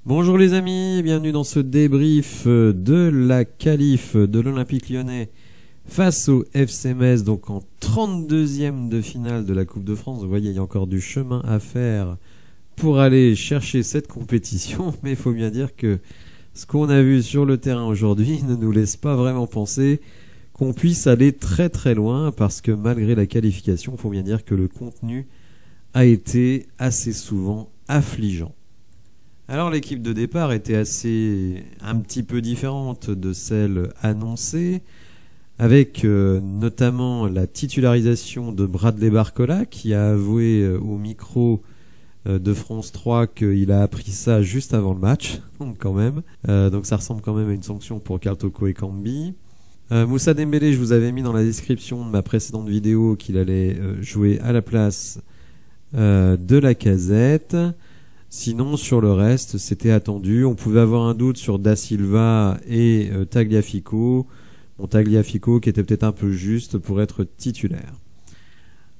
Bonjour les amis, bienvenue dans ce débrief de la qualif de l'Olympique Lyonnais face au FC Metz, donc en 32e de finale de la Coupe de France. Vous voyez, il y a encore du chemin à faire pour aller chercher cette compétition, mais il faut bien dire que ce qu'on a vu sur le terrain aujourd'hui ne nous laisse pas vraiment penser qu'on puisse aller très très loin, parce que malgré la qualification, il faut bien dire que le contenu a été assez souvent affligeant. Alors l'équipe de départ était un petit peu différente de celle annoncée, avec notamment la titularisation de Bradley Barcola, qui a avoué au micro de France 3 qu'il a appris ça juste avant le match, donc quand même. Donc ça ressemble quand même à une sanction pour Karl Toko Ekambi. Moussa Dembélé, je vous avais mis dans la description de ma précédente vidéo qu'il allait jouer à la place de Lacazette. Sinon, sur le reste, c'était attendu. On pouvait avoir un doute sur Da Silva et Tagliafico. Bon, Tagliafico qui était peut-être un peu juste pour être titulaire.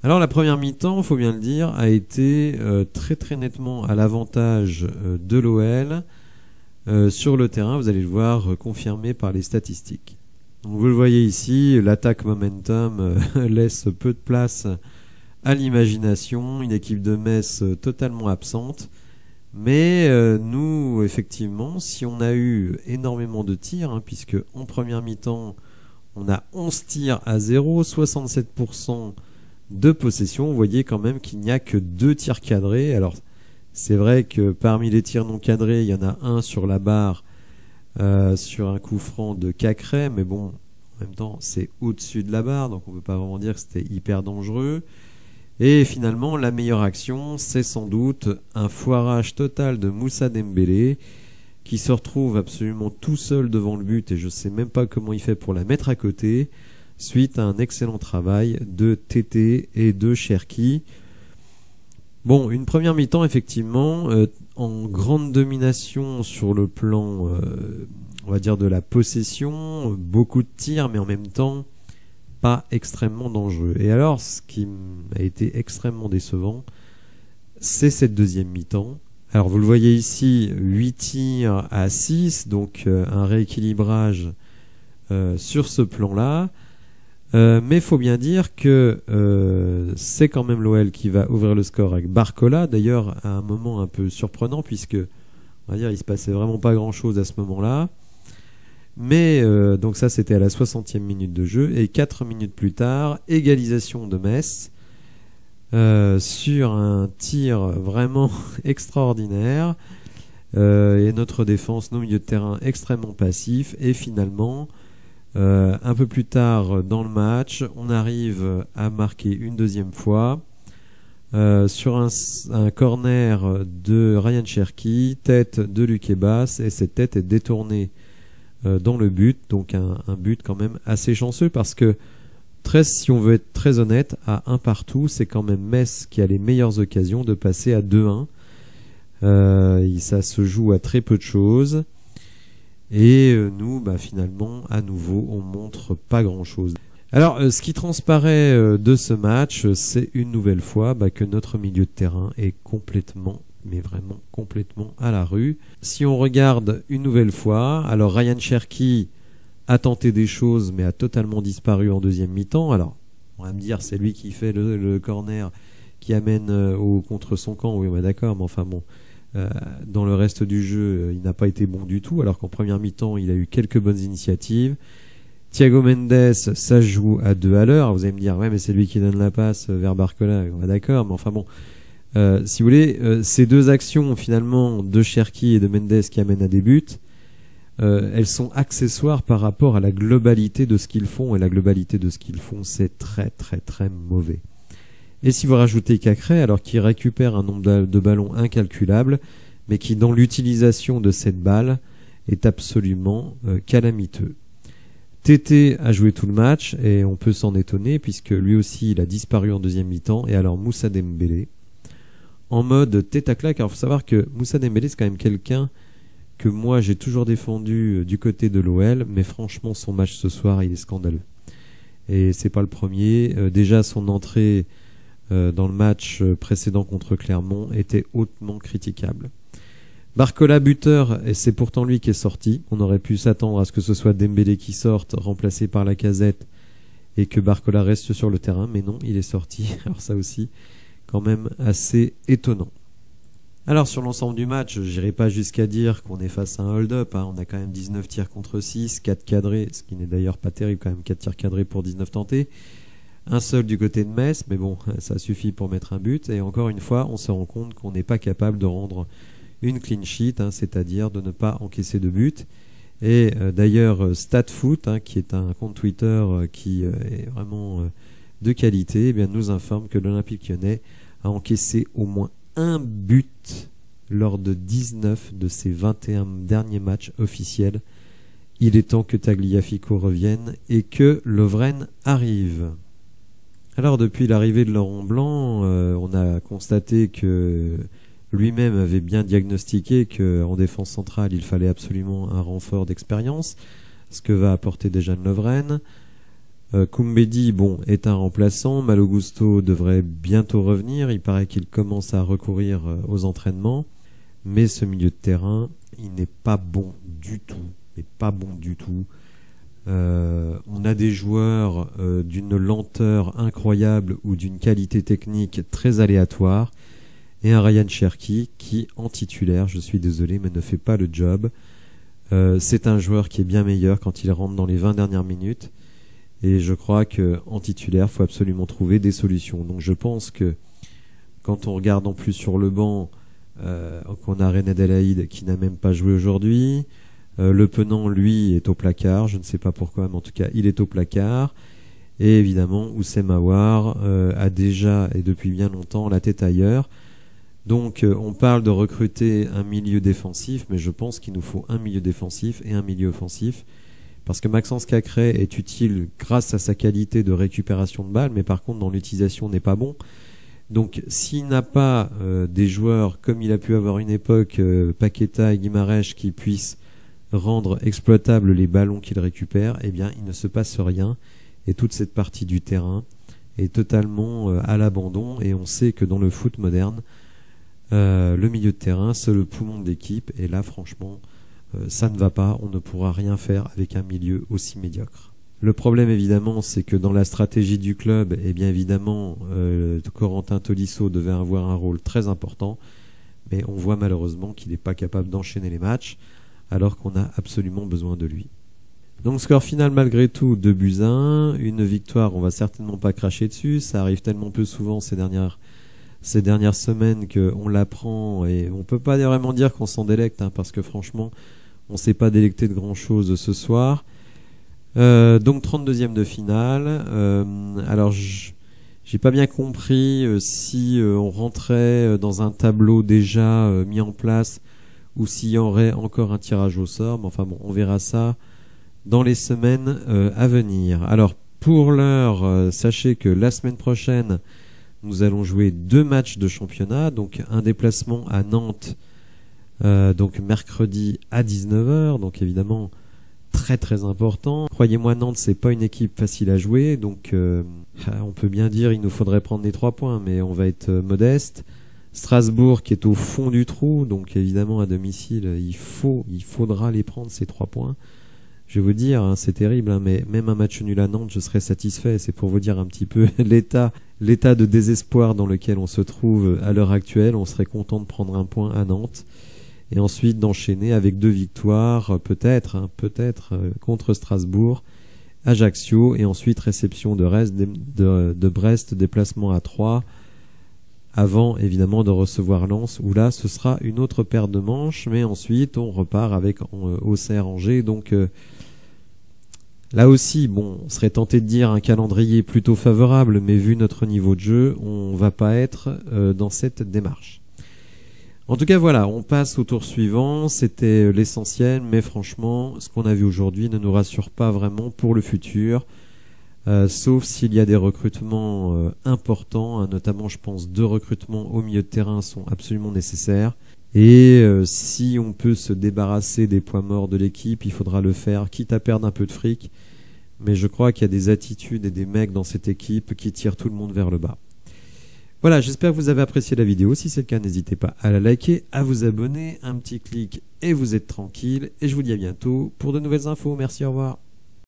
Alors la première mi-temps, il faut bien le dire, a été très très nettement à l'avantage de l'OL. Sur le terrain, vous allez le voir confirmé par les statistiques. Donc, vous le voyez ici, l'attaque momentum laisse peu de place à l'imagination. Une équipe de Metz totalement absente. Mais nous, effectivement, si on a eu énormément de tirs, puisque en première mi-temps, on a 11 tirs à 0, 67% de possession, vous voyez quand même qu'il n'y a que 2 tirs cadrés. Alors, c'est vrai que parmi les tirs non cadrés, il y en a un sur la barre, sur un coup franc de Cacré, mais bon, en même temps, c'est au-dessus de la barre, donc on ne peut pas vraiment dire que c'était hyper dangereux. Et finalement, la meilleure action, c'est sans doute un foirage total de Moussa Dembélé, qui se retrouve absolument tout seul devant le but, et je ne sais même pas comment il fait pour la mettre à côté, suite à un excellent travail de Tété et de Cherki. Bon, une première mi-temps, effectivement, en grande domination sur le plan, on va dire, de la possession, beaucoup de tirs, mais en même temps, pas extrêmement dangereux. Et alors, ce qui a été extrêmement décevant, c'est cette deuxième mi-temps. Alors, vous le voyez ici, 8 tirs à 6, donc un rééquilibrage sur ce plan-là. Mais il faut bien dire que c'est quand même l'OL qui va ouvrir le score avec Barcola, d'ailleurs à un moment un peu surprenant, puisque on va dire il se passait vraiment pas grand-chose à ce moment-là. Mais donc ça c'était à la 60e minute de jeu, et 4 minutes plus tard, égalisation de Metz sur un tir vraiment extraordinaire, et notre défense, nos milieux de terrain extrêmement passifs, et finalement un peu plus tard dans le match, on arrive à marquer une deuxième fois sur un corner de Ryan Cherki, tête de Luc Ebas, et cette tête est détournée dans le but, donc un but quand même assez chanceux, parce que si on veut être très honnête, à 1 partout, c'est quand même Metz qui a les meilleures occasions de passer à 2-1. Ça se joue à très peu de choses, et nous, finalement, à nouveau, on montre pas grand-chose. Alors, ce qui transparaît de ce match, c'est une nouvelle fois que notre milieu de terrain est complètement, mais vraiment complètement à la rue. Si on regarde une nouvelle fois, alors Ryan Cherki a tenté des choses, mais a totalement disparu en deuxième mi-temps. Alors, on va me dire, c'est lui qui fait le corner qui amène contre son camp. Oui, d'accord, mais enfin bon, dans le reste du jeu, il n'a pas été bon du tout, alors qu'en première mi-temps, il a eu quelques bonnes initiatives. Thiago Mendes, ça joue à 2 à l'heure. Vous allez me dire, ouais, mais c'est lui qui donne la passe vers Barcola. D'accord, mais enfin bon, si vous voulez, ces deux actions finalement de Cherki et de Mendes qui amènent à des buts, elles sont accessoires par rapport à la globalité de ce qu'ils font, et la globalité de ce qu'ils font, c'est très très très mauvais. Et si vous rajoutez Cacré, alors qu'il récupère un nombre de ballons incalculable, mais qui dans l'utilisation de cette balle est absolument calamiteux. Tété a joué tout le match, et on peut s'en étonner, puisque lui aussi il a disparu en deuxième mi-temps. Et alors Moussa Dembélé en mode tête à claque. Alors il faut savoir que Moussa Dembélé, c'est quand même quelqu'un que moi j'ai toujours défendu du côté de l'OL, mais franchement son match ce soir il est scandaleux, et c'est pas le premier. Déjà son entrée dans le match précédent contre Clermont était hautement critiquable. Barcola buteur, et c'est pourtant lui qui est sorti. On aurait pu s'attendre à ce que ce soit Dembélé qui sorte, remplacé par Lacazette, et que Barcola reste sur le terrain, mais non, il est sorti. Alors ça aussi, quand même assez étonnant. Alors sur l'ensemble du match, j'irai pas jusqu'à dire qu'on est face à un hold-up, hein. On a quand même 19 tirs contre 6, 4 cadrés, ce qui n'est d'ailleurs pas terrible quand même, 4 tirs cadrés pour 19 tentés. Un seul du côté de Metz, mais bon, ça suffit pour mettre un but. Et encore une fois, on se rend compte qu'on n'est pas capable de rendre une clean sheet, hein, c'est-à-dire de ne pas encaisser de but. Et d'ailleurs, StatFoot, hein, qui est un compte Twitter qui est vraiment de qualité, eh bien, nous informe que l'Olympique Lyonnais a encaissé au moins un but lors de 19 de ses 21 derniers matchs officiels. Il est temps que Tagliafico revienne et que Lovren arrive. Alors depuis l'arrivée de Laurent Blanc, on a constaté que lui-même avait bien diagnostiqué qu'en défense centrale, il fallait absolument un renfort d'expérience, ce que va apporter déjà Lovren. Koumbedi, bon, est un remplaçant. Malo Gusto devrait bientôt revenir. Il paraît qu'il commence à recourir aux entraînements. Mais ce milieu de terrain, il n'est pas bon du tout. Mais pas bon du tout. On a des joueurs d'une lenteur incroyable ou d'une qualité technique très aléatoire. Et un Ryan Cherki qui, en titulaire, je suis désolé, mais ne fait pas le job. C'est un joueur qui est bien meilleur quand il rentre dans les 20 dernières minutes. Et je crois qu'en titulaire, il faut absolument trouver des solutions. Donc je pense que quand on regarde en plus sur le banc, qu'on a René Delaïde qui n'a même pas joué aujourd'hui. Le Penant, lui, est au placard. Je ne sais pas pourquoi, mais en tout cas, il est au placard. Et évidemment, Oussem Aouar a déjà, et depuis bien longtemps, la tête ailleurs. Donc on parle de recruter un milieu défensif, mais je pense qu'il nous faut un milieu défensif et un milieu offensif. Parce que Maxence Cacré est utile grâce à sa qualité de récupération de balles, mais par contre dans l'utilisation n'est pas bon. Donc s'il n'a pas des joueurs comme il a pu avoir une époque, Paqueta et Guimarães, qui puissent rendre exploitables les ballons qu'il récupère, eh bien il ne se passe rien. Et toute cette partie du terrain est totalement à l'abandon. Et on sait que dans le foot moderne, le milieu de terrain, c'est le poumon de l'équipe. Et là, franchement, ça ne va pas. On ne pourra rien faire avec un milieu aussi médiocre. Le problème, évidemment, c'est que dans la stratégie du club, eh bien évidemment, Corentin Tolisso devait avoir un rôle très important. Mais on voit malheureusement qu'il n'est pas capable d'enchaîner les matchs, alors qu'on a absolument besoin de lui. Donc score final malgré tout 2-1, une victoire, on va certainement pas cracher dessus, ça arrive tellement peu souvent ces dernières semaines qu'on l'apprend et on peut pas vraiment dire qu'on s'en délecte, hein, parce que franchement on s'est pas délecté de grand chose ce soir. Donc 32e de finale. Alors j'ai pas bien compris si on rentrait dans un tableau déjà mis en place ou s'il y aurait encore un tirage au sort, mais enfin bon, on verra ça dans les semaines à venir. Alors pour l'heure, sachez que la semaine prochaine, nous allons jouer 2 matchs de championnat, donc un déplacement à Nantes, donc mercredi à 19h, donc évidemment très très important. Croyez-moi, Nantes c'est pas une équipe facile à jouer, donc on peut bien dire il nous faudrait prendre les 3 points, mais on va être modeste. Strasbourg qui est au fond du trou, donc évidemment à domicile il faudra les prendre ces 3 points. Je vais vous dire, hein, c'est terrible, hein, mais même un match nul à Nantes, je serais satisfait. C'est pour vous dire un petit peu l'état de désespoir dans lequel on se trouve à l'heure actuelle. On serait content de prendre un point à Nantes et ensuite d'enchaîner avec 2 victoires, peut-être contre Strasbourg, Ajaccio et ensuite réception de Brest, déplacement à 3, avant évidemment de recevoir Lens, où là ce sera une autre paire de manches, mais ensuite on repart avec Auxerre Angers, donc là aussi, bon, on serait tenté de dire un calendrier plutôt favorable, mais vu notre niveau de jeu, on va pas être dans cette démarche. En tout cas, voilà, on passe au tour suivant. C'était l'essentiel, mais franchement, ce qu'on a vu aujourd'hui ne nous rassure pas vraiment pour le futur, sauf s'il y a des recrutements importants, hein, notamment, je pense, 2 recrutements au milieu de terrain sont absolument nécessaires. Et si on peut se débarrasser des points morts de l'équipe, il faudra le faire, quitte à perdre un peu de fric. Mais je crois qu'il y a des attitudes et des mecs dans cette équipe qui tirent tout le monde vers le bas. Voilà, j'espère que vous avez apprécié la vidéo. Si c'est le cas, n'hésitez pas à la liker, à vous abonner, un petit clic et vous êtes tranquille. Et je vous dis à bientôt pour de nouvelles infos. Merci, au revoir.